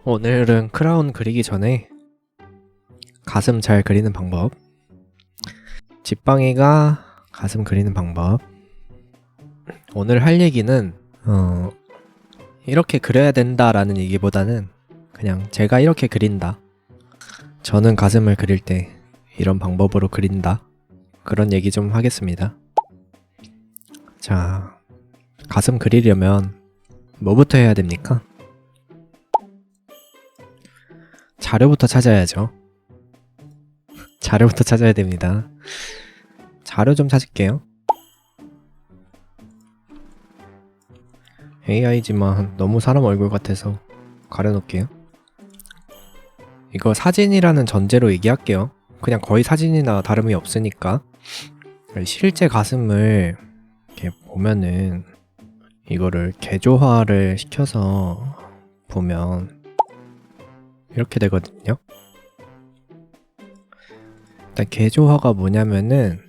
오늘은 크라운 그리기 전에 가슴 잘 그리는 방법, 집방이가 가슴 그리는 방법. 오늘 할 얘기는 이렇게 그려야 된다라는 얘기보다는 그냥 제가 이렇게 그린다, 저는 가슴을 그릴 때 이런 방법으로 그린다, 그런 얘기 좀 하겠습니다. 자, 가슴 그리려면 뭐부터 해야 됩니까? 자료부터 찾아야죠. 자료부터 찾아야 됩니다. 자료 좀 찾을게요. AI지만 너무 사람 얼굴 같아서 가려놓을게요. 이거 사진이라는 전제로 얘기할게요. 그냥 거의 사진이나 다름이 없으니까. 실제 가슴을 이렇게 보면은 이거를 개조화를 시켜서 보면 이렇게 되거든요. 일단 개조화가 뭐냐면은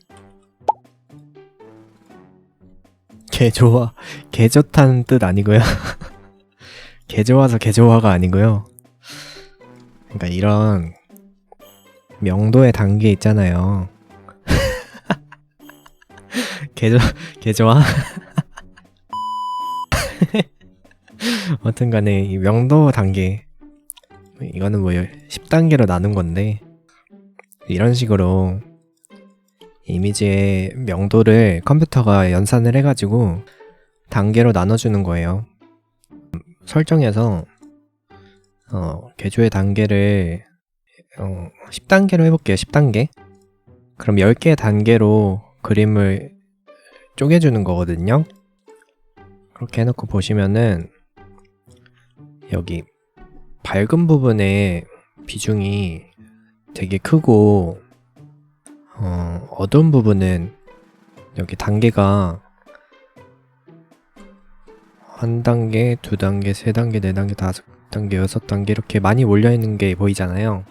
개조화, 개좋다는 뜻 아니고요. 개좋아서 개조화가 아니고요. 그러니까 이런 명도의 단계 있잖아요. 개조화? 아무튼 간에 이 명도 단계, 이거는 뭐 10단계로 나눈 건데, 이런 식으로 이미지의 명도를 컴퓨터가 연산을 해가지고 단계로 나눠주는 거예요. 설정에서 개조의 단계를 10단계로 해볼게요. 10단계. 그럼 10개의 단계로 그림을 쪼개주는 거거든요. 그렇게 해놓고 보시면은 여기 밝은 부분의 비중이 되게 크고 어두운 부분은 여기 단계가 1단계, 2단계, 3단계, 4단계, 5단계, 6단계 이렇게 많이 몰려있는 게 보이잖아요.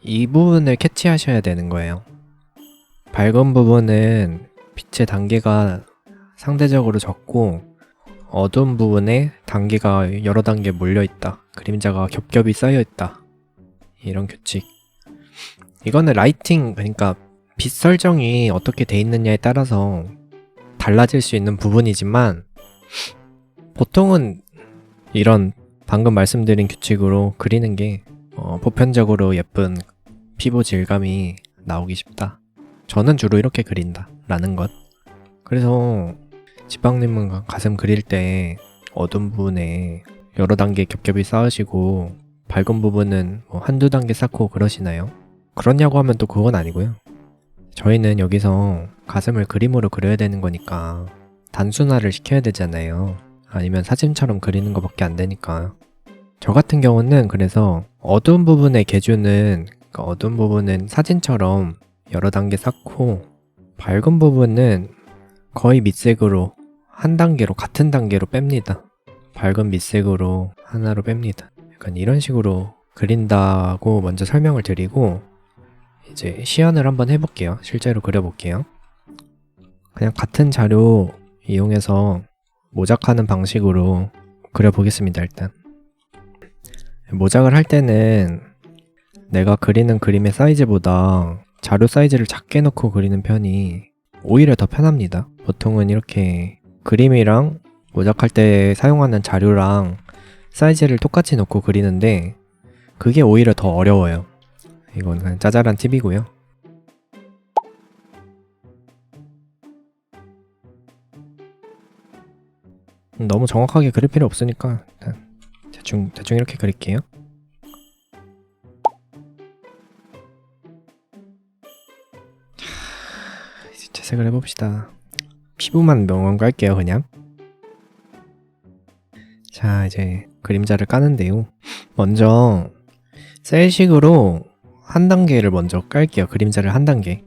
이 부분을 캐치하셔야 되는 거예요. 밝은 부분은 빛의 단계가 상대적으로 적고 어두운 부분에 단계가 여러 단계 몰려있다, 그림자가 겹겹이 쌓여있다, 이런 규칙. 이거는 라이팅, 그러니까 빛 설정이 어떻게 돼 있느냐에 따라서 달라질 수 있는 부분이지만 보통은 이런 방금 말씀드린 규칙으로 그리는 게 보편적으로 예쁜 피부 질감이 나오기 쉽다. 저는 주로 이렇게 그린다 라는 것. 그래서 지빵님은 가슴 그릴 때 어두운 부분에 여러 단계 겹겹이 쌓으시고 밝은 부분은 한두 단계 쌓고 그러시나요? 그렇냐고 하면 또 그건 아니고요. 저희는 여기서 가슴을 그림으로 그려야 되는 거니까 단순화를 시켜야 되잖아요. 아니면 사진처럼 그리는 것밖에 안 되니까. 저 같은 경우는 그래서 어두운 부분의 개주는, 그러니까 어두운 부분은 사진처럼 여러 단계 쌓고 밝은 부분은 거의 밑색으로 한 단계로, 같은 단계로 뺍니다. 밝은 밑색으로 하나로 뺍니다. 약간 이런 식으로 그린다고 먼저 설명을 드리고 이제 시연을 한번 해볼게요. 실제로 그려볼게요. 그냥 같은 자료 이용해서 모작하는 방식으로 그려보겠습니다. 일단 모작을 할 때는 내가 그리는 그림의 사이즈보다 자료 사이즈를 작게 놓고 그리는 편이 오히려 더 편합니다. 보통은 이렇게 그림이랑 모작할 때 사용하는 자료랑 사이즈를 똑같이 놓고 그리는데 그게 오히려 더 어려워요. 이건 그냥 짜잘한 팁이고요. 너무 정확하게 그릴 필요 없으니까 대충 이렇게 그릴게요. 이제 채색을 해봅시다. 피부만 명언 깔게요. 그냥. 자, 이제 그림자를 까는데요. 먼저 셀식으로 한 단계를 먼저 깔게요. 그림자를 한 단계.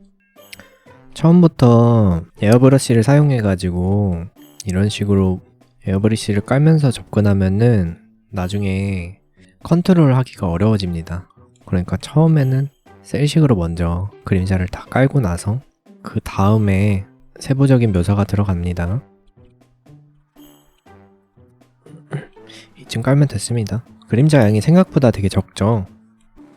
처음부터 에어브러쉬를 사용해가지고 이런 식으로 에어브러쉬를 깔면서 접근하면은 나중에 컨트롤 하기가 어려워집니다. 그러니까 처음에는 셀식으로 먼저 그림자를 다 깔고 나서 그 다음에 세부적인 묘사가 들어갑니다. 이쯤 깔면 됐습니다. 그림자 양이 생각보다 되게 적죠.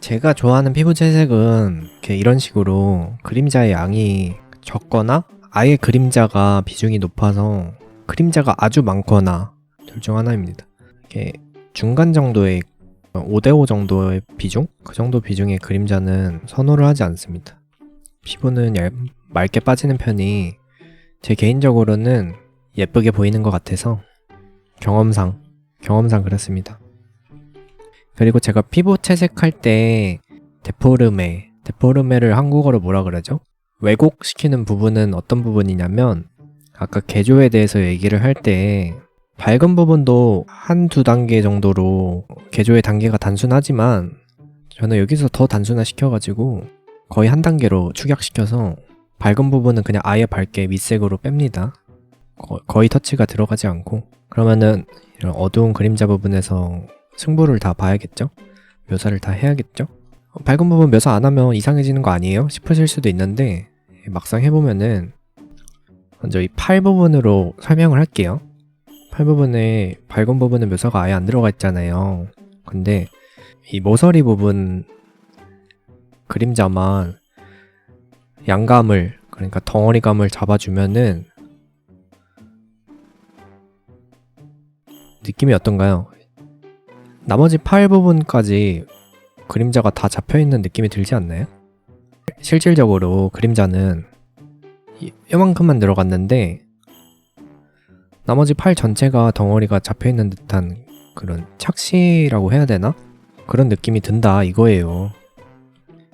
제가 좋아하는 피부 채색은 이렇게 이런 식으로 그림자의 양이 적거나 아예 그림자가 비중이 높아서 그림자가 아주 많거나 둘 중 하나입니다. 이렇게 중간 정도의 5대5 정도의 비중? 그 정도 비중의 그림자는 선호를 하지 않습니다. 피부는 맑게 빠지는 편이 제 개인적으로는 예쁘게 보이는 것 같아서 경험상 그렇습니다. 그리고 제가 피부 채색할 때 데포르메를 한국어로 뭐라 그러죠? 왜곡시키는 부분은 어떤 부분이냐면 아까 개조에 대해서 얘기를 할 때 밝은 부분도 한두 단계 정도로 개조의 단계가 단순하지만 저는 여기서 더 단순화시켜가지고 거의 한 단계로 축약시켜서 밝은 부분은 그냥 아예 밝게 밑색으로 뺍니다. 거의 터치가 들어가지 않고 그러면은 이런 어두운 그림자 부분에서 승부를 다 봐야겠죠? 묘사를 다 해야겠죠? 밝은 부분 묘사 안 하면 이상해지는 거 아니에요? 싶으실 수도 있는데 막상 해보면은 먼저 이 팔 부분으로 설명을 할게요. 팔 부분에 밝은 부분은 묘사가 아예 안 들어가 있잖아요. 근데 이 모서리 부분 그림자만 양감을 그러니까 덩어리감을 잡아주면은 느낌이 어떤가요? 나머지 팔 부분까지 그림자가 다 잡혀있는 느낌이 들지 않나요? 실질적으로 그림자는 이만큼만 들어갔는데 나머지 팔 전체가 덩어리가 잡혀있는 듯한 그런 착시라고 해야 되나? 그런 느낌이 든다 이거예요.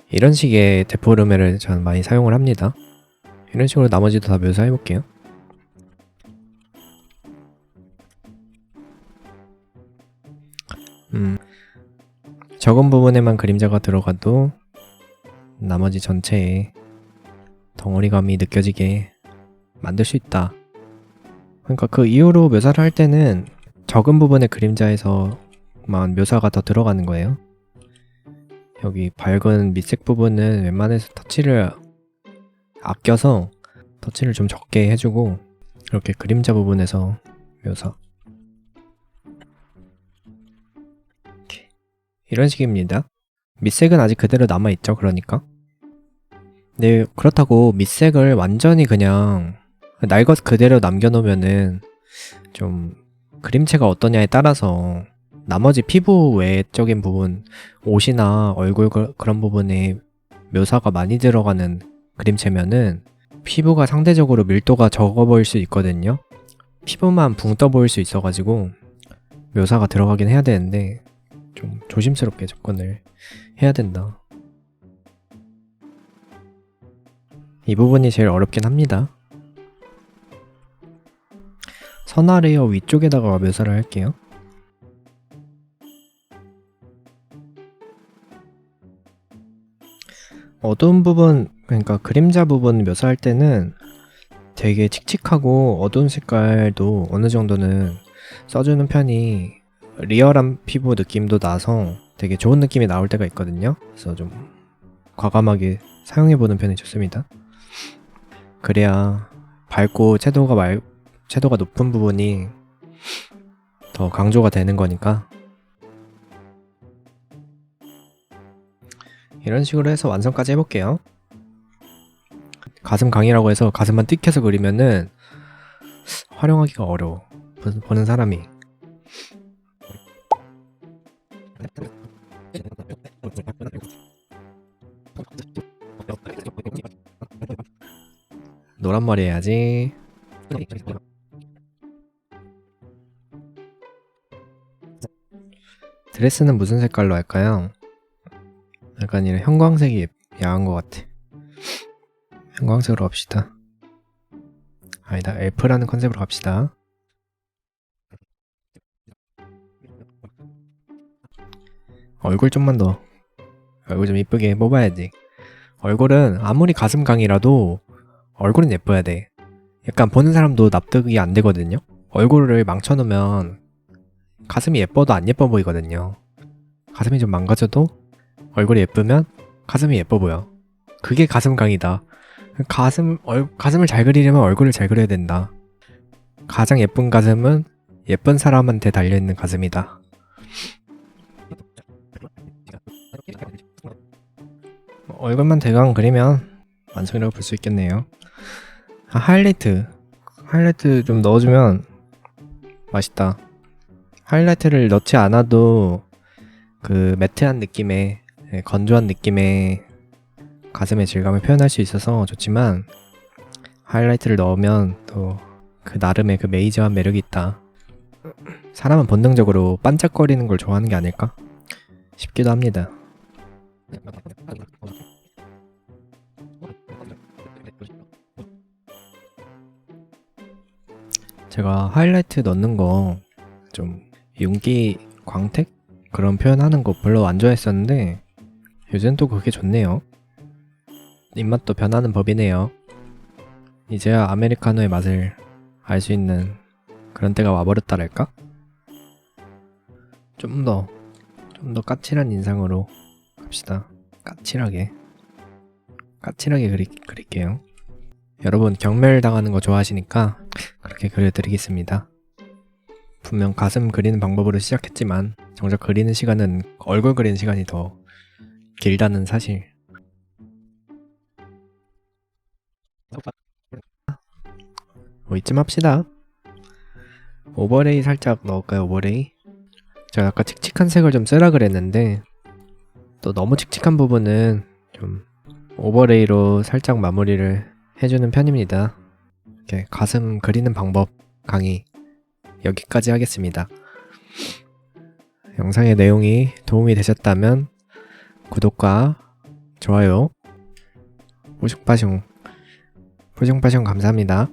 이런 식의 데포르메를 저는 많이 사용을 합니다. 이런 식으로 나머지도 다 묘사해볼게요. 적은 부분에만 그림자가 들어가도 나머지 전체에 덩어리감이 느껴지게 만들 수 있다. 그러니까 그 이후로 묘사를 할 때는 적은 부분의 그림자에서만 묘사가 더 들어가는 거예요. 여기 밝은 밑색 부분은 웬만해서 터치를 아껴서 터치를 좀 적게 해주고 이렇게 그림자 부분에서 묘사 이런 식입니다. 밑색은 아직 그대로 남아있죠. 그러니까 네, 그렇다고 밑색을 완전히 그냥 날 것 그대로 남겨놓으면은 좀 그림체가 어떠냐에 따라서 나머지 피부 외적인 부분 옷이나 얼굴 그런 부분에 묘사가 많이 들어가는 그림체면은 피부가 상대적으로 밀도가 적어 보일 수 있거든요. 피부만 붕 떠 보일 수 있어가지고 묘사가 들어가긴 해야 되는데 좀 조심스럽게 접근을 해야 된다. 이 부분이 제일 어렵긴 합니다. 선화 레이어 위쪽에다가 묘사를 할게요. 어두운 부분, 그러니까 그림자 부분 묘사할 때는 되게 칙칙하고 어두운 색깔도 어느 정도는 써주는 편이 리얼한 피부 느낌도 나서 되게 좋은 느낌이 나올 때가 있거든요. 그래서 좀 과감하게 사용해보는 편이 좋습니다. 그래야 밝고 채도가 높은 부분이 더 강조가 되는 거니까 이런 식으로 해서 완성까지 해볼게요. 가슴 강이라고 해서 가슴만 띡해서 그리면은 활용하기가 어려워. 보는 사람이. 노란 머리 해야지. 드레스는 무슨 색깔로 할까요? 약간 이런 형광색이 야한 것 같아. 형광색으로 합시다. 아니다, 엘프라는 컨셉으로 갑시다. 얼굴 좀만 더. 얼굴 좀 이쁘게 뽑아야지. 얼굴은 아무리 가슴 강이라도 얼굴은 예뻐야 돼. 약간 보는 사람도 납득이 안 되거든요. 얼굴을 망쳐놓으면 가슴이 예뻐도 안 예뻐 보이거든요. 가슴이 좀 망가져도 얼굴이 예쁘면 가슴이 예뻐 보여. 그게 가슴 강이다. 가슴을 잘 그리려면 얼굴을 잘 그려야 된다. 가장 예쁜 가슴은 예쁜 사람한테 달려있는 가슴이다. 얼굴만 대강 그리면 완성이라고 볼 수 있겠네요. 하이라이트 좀 넣어주면 맛있다. 하이라이트를 넣지 않아도 그 매트한 느낌의 건조한 느낌의 가슴의 질감을 표현할 수 있어서 좋지만 하이라이트를 넣으면 또 그 나름의 그 메이저한 매력이 있다. 사람은 본능적으로 반짝거리는 걸 좋아하는 게 아닐까 싶기도 합니다. 제가 하이라이트 넣는 거 좀 윤기 광택? 그런 표현하는 거 별로 안 좋아했었는데 요즘 또 그게 좋네요. 입맛도 변하는 법이네요. 이제야 아메리카노의 맛을 알 수 있는 그런 때가 와버렸다랄까? 좀 더 까칠한 인상으로 갑시다. 까칠하게 그릴게요. 여러분 경멸당하는 거 좋아하시니까 그렇게 그려드리겠습니다. 분명 가슴 그리는 방법으로 시작했지만 정작 그리는 시간은 얼굴 그리는 시간이 더 길다는 사실. 뭐 이쯤 합시다. 오버레이 살짝 넣을까요? 오버레이? 제가 아까 칙칙한 색을 좀 쓰라 그랬는데 또 너무 칙칙한 부분은 좀 오버레이로 살짝 마무리를 해주는 편입니다. 이렇게 가슴 그리는 방법 강의 여기까지 하겠습니다. 영상의 내용이 도움이 되셨다면 구독과 좋아요, 뿌숑빠숑 감사합니다.